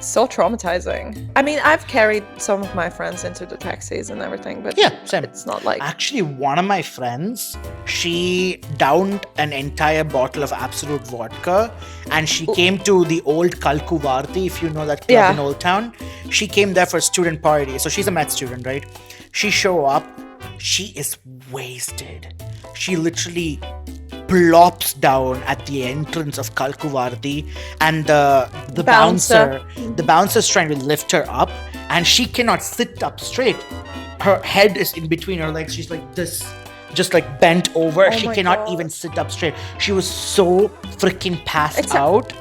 So traumatizing. I mean, I've carried some of my friends into the taxis and everything, but Yeah, same. it's not like... Actually, one of my friends, she downed an entire bottle of Absolute vodka and she came to the old Kalkuvarti, if you know that club Yeah. in Old Town. She came there for a student party. So she's a med student, right? She show up. She is wasted. She literally plops down at the entrance of Kalkuvarti and the Bouncer. bouncer's trying to lift her up and she cannot sit up straight. Her head is in between her legs. She's like this. just like bent over. Oh She my cannot God. even sit up straight. She was so freaking passed It's a- out.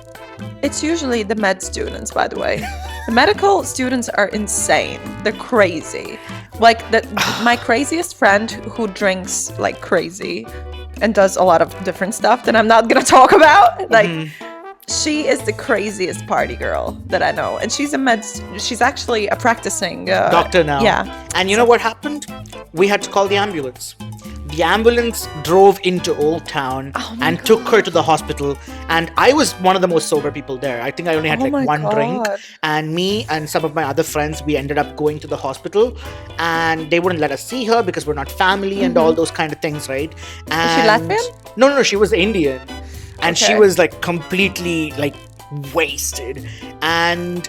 It's usually the med students, by the way. The medical students are insane. They're crazy. Like my craziest friend who drinks like crazy and does a lot of different stuff that I'm not gonna talk about. Like she is the craziest party girl that I know, and she's actually a practicing Doctor now. Yeah. And you know what happened? We had to call the ambulance. The ambulance drove into Old Town and took her to the hospital. And I was one of the most sober people there. I think I only had Oh like my one drink. God. And me and some of my other friends, we ended up going to the hospital. And they wouldn't let us see her because we're not family and all those kind of things, right? Is she And Latvian? No, she was Indian. And she Okay. was like completely like wasted. And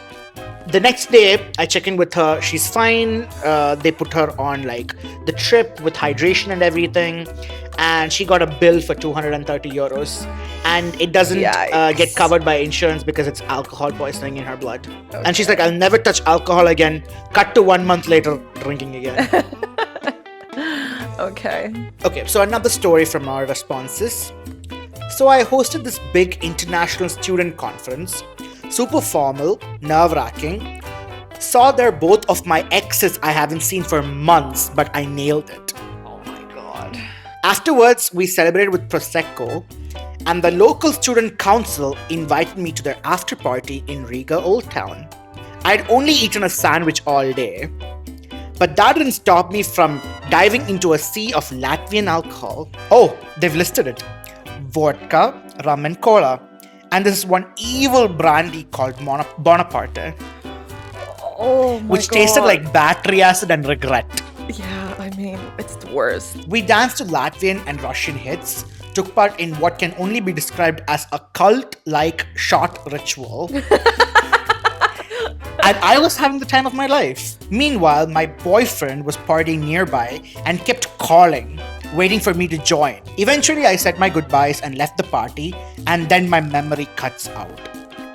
the next day, I check in with her. She's fine. They put her on like the trip with hydration and everything. And she got a bill for 230 euros. And it doesn't Yikes. get covered by insurance because it's alcohol poisoning in her blood. And she's like, I'll never touch alcohol again. Cut to 1 month later, drinking again. Okay. Okay, so another story from our responses. So I hosted this big international student conference, super formal, nerve-wracking. Saw there both of my exes I haven't seen for months, but I nailed it. Oh my God. Afterwards, we celebrated with Prosecco, and the local student council invited me to their after party in Riga Old Town. I'd only eaten a sandwich all day, but that didn't stop me from diving into a sea of Latvian alcohol. Oh, they've listed it. Vodka, rum and cola. And this is one evil brandy called Bonaparte, Oh my which God. tasted like battery acid and regret. Yeah, I mean, it's the worst. We danced to Latvian and Russian hits, took part in what can only be described as a cult-like shot ritual. And I was having the time of my life. Meanwhile, my boyfriend was partying nearby and kept calling, waiting for me to join. Eventually, I said my goodbyes and left the party, and then my memory cuts out.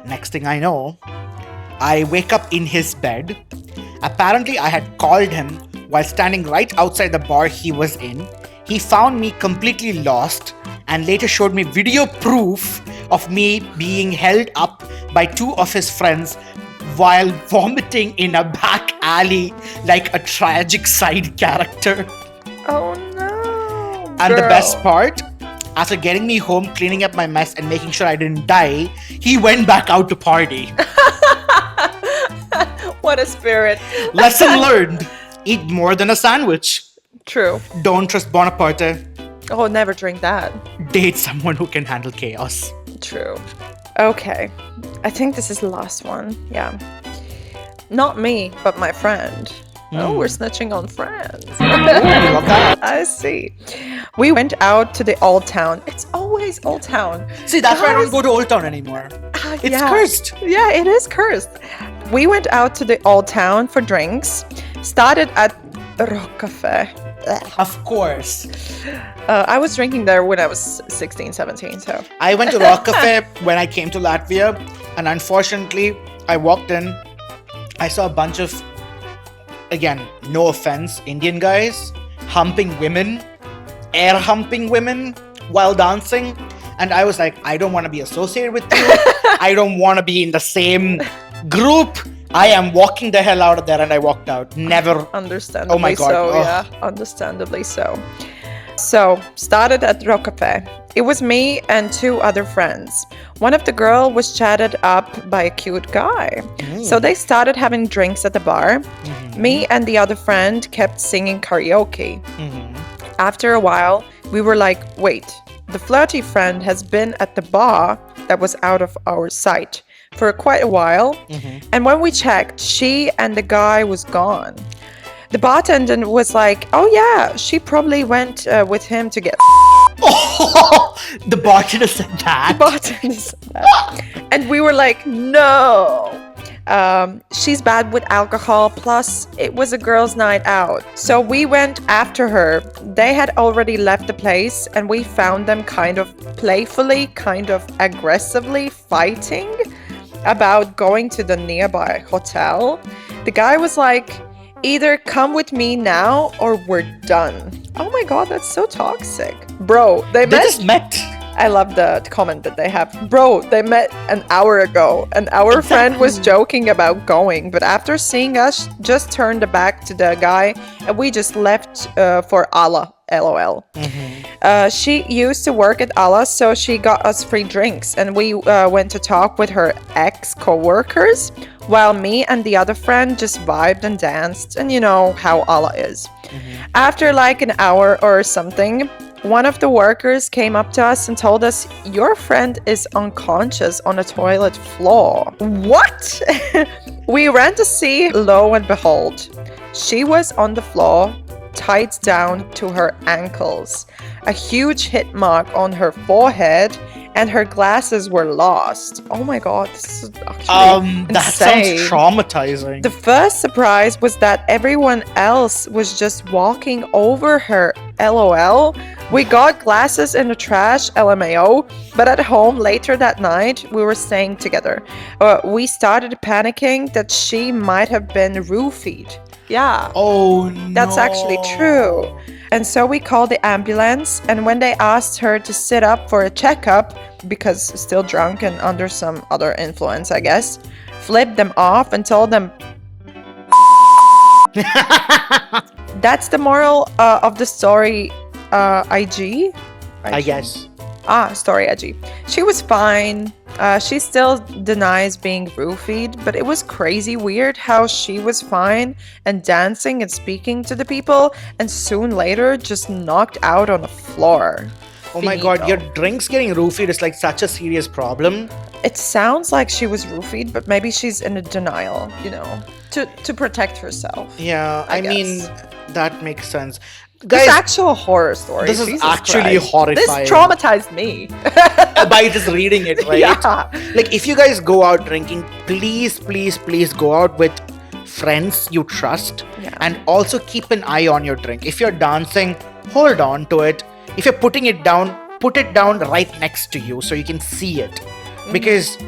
Next thing I know, I wake up in his bed. Apparently, I had called him while standing right outside the bar he was in. He found me completely lost and later showed me video proof of me being held up by two of his friends while vomiting in a back alley like a tragic side character. Oh no. And the girl. best part, after getting me home, cleaning up my mess and making sure I didn't die, he went back out to party. What a spirit. Lesson learned. Eat more than a sandwich. True. Don't trust Bonaparte. Oh, never drink that. Date someone who can handle chaos. True. Okay. I think this is the last one. Yeah. Not me, but my friend. Oh, we're snitching on friends. Ooh, love that. I see. We went out to the Old Town. It's always Old Town. See, that's why I don't Guys. go to Old Town anymore. It's Yeah. cursed. Yeah, it is cursed. We went out to the Old Town for drinks. Started at Rock Cafe. Of course. I was drinking there when I was 16, 17, so. I went to Rock Cafe when I came to Latvia, and unfortunately, I walked in. I saw a bunch of, again, no offense, Indian guys humping women, air humping women while dancing. And I was like, I don't want to be associated with you. I don't want to be in the same group. I am walking the hell out of there, and I walked out. Never. Understandably Oh my God, so, ugh. yeah. Understandably so. So, started at Rock Cafe. It was me and two other friends. One of the girl was chatted up by a cute guy. So they started having drinks at the bar. Me and the other friend kept singing karaoke. After a while, we were like, wait, the flirty friend has been at the bar that was out of our sight for quite a while. And when we checked, she and the guy was gone. The bartender was like, oh yeah, she probably went with him to get Oh, the bartender said that. bartender said that. And we were like, no. She's bad with alcohol, plus it was a girls' night out. So we went after her. They had already left the place, and we found them kind of playfully, kind of aggressively fighting about going to the nearby hotel. The guy was like, Either come with me now or we're done. Oh my god, that's so toxic. Bro, they They met. just met. I love the comment that they have. Bro, they met an hour ago, and our friend was joking about going, but after seeing us, just turned back to the guy, and we just left for Allah. LOL. She used to work at Allah, so she got us free drinks, and we went to talk with her ex-co-workers, while me and the other friend just vibed and danced, and you know how Allah is. After like an hour or something, one of the workers came up to us and told us, your friend is unconscious on a toilet floor. What? We ran to see, lo and behold, she was on the floor, tied down to her ankles, a huge hit mark on her forehead, and her glasses were lost. Oh my god, this is actually That sounds insane. traumatizing. The first surprise was that everyone else was just walking over her. LOL. We got glasses in the trash. LMAO. But at home later that night, we were staying together. We started panicking that she might have been roofied. Yeah. Oh no. That's actually true. And so we called the ambulance, and when they asked her to sit up for a checkup, because still drunk and under some other influence, I guess, flipped them off and told them, that's the moral of the story, IG? I guess. Story IG. She was fine. She still denies being roofied, but it was crazy weird how she was fine and dancing and speaking to the people, and soon later just knocked out on the floor. Oh my god, Finito. your drinks getting roofied is like such a serious problem. It sounds like she was roofied, but maybe she's in a denial, you know, to protect herself. Yeah, I I mean, guess. that makes sense. This Guys, actual horror story. this is Jesus actually Christ. horrifying. This traumatized me. by just reading it, right? Yeah. Like, if you guys go out drinking, please, please, please go out with friends you trust. Yeah. And also keep an eye on your drink. If you're dancing, hold on to it. If you're putting it down, put it down right next to you so you can see it. Because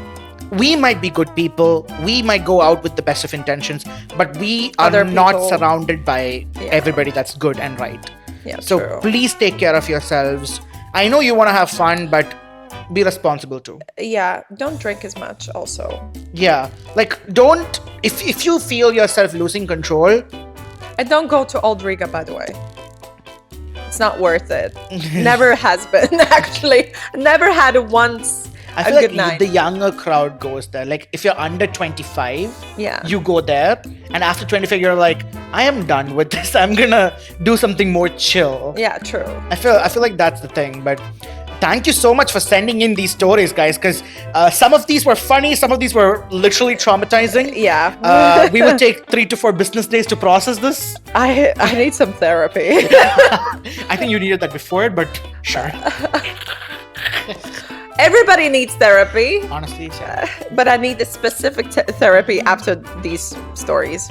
we might be good people, we might go out with the best of intentions, but we are Other not people- surrounded by Yeah. everybody that's good and right. Yeah, So true. please take care of yourselves. I know you want to have fun, but be responsible too. Yeah, don't drink as much also. Yeah, like don't, if you feel yourself losing control, And don't go to Old Riga, by the way. It's not worth it. Never has been, actually. Never had it once. I A feel good like night. the younger crowd goes there. Like if you're under 25, Yeah. you go there, and after 25 you're like, I am done with this. I'm gonna do something more chill. Yeah, true. I feel like that's the thing. But thank you so much for sending in these stories, guys, because some of these were funny, some of these were literally traumatizing. Yeah. We would take 3 to 4 business days to process this. I need some therapy. I think you needed that before, but sure. Everybody needs therapy, Honestly, yeah. but I need a specific therapy after these stories,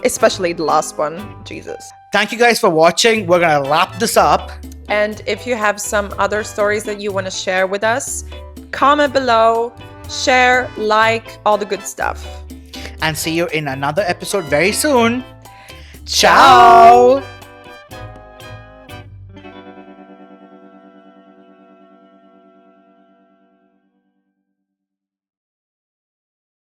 especially the last one. Jesus. Thank you guys for watching. We're gonna wrap this up. And if you have some other stories that you want to share with us, comment below, share, like, all the good stuff. And see you in another episode very soon. Ciao!